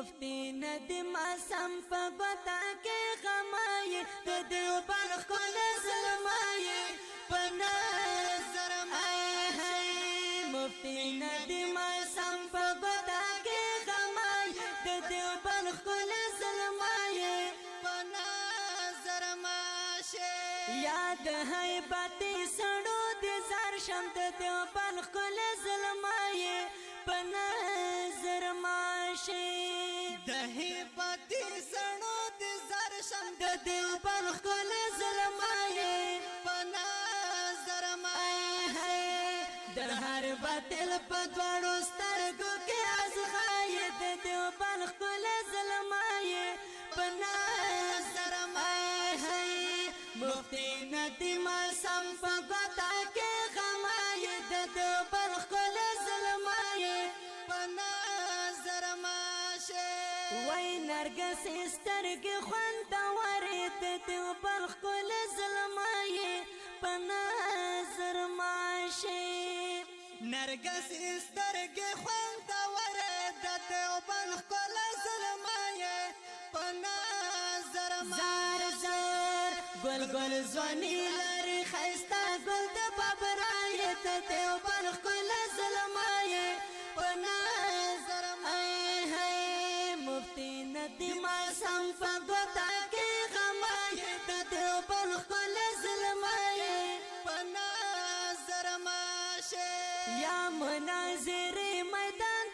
مفتی ندیم سم په بتا کې غمای د دیوبند خپل ظلمای په نظر مای مفتی ندیم سم په بتا کې غمای د دیوبند خپل ظلمای په نظر ماشه یاد هیبت سړو د زار شم د دیوبند خپل ظلمای په نظر ماشه د هیبت سړو د زار شم د دیوبند خپل ظلمای په نظر ماشه د هر باطل په دوړو سترګو کې ازغای د دیوبند خپل ظلمای په نظر ماشه مفتی ندیم سم په بتا کې غمای د دیوبند خپل ظلمای په نظر ماشه وای نرګس سترګې خوندور د دیوبند خپل ظلمای په نظر ماشه نرګس سترګې خوندور د دیوبند خپل ظلمای په نظر زار زار گل گل زونی لري خستا گل د بابرای ته دیوبند خپل ظلمای په نظر مای مفتی ندیم سم په بتا کې غمای د دیوبند خپل ظلمای په نظر ماشه یا مناظر میدان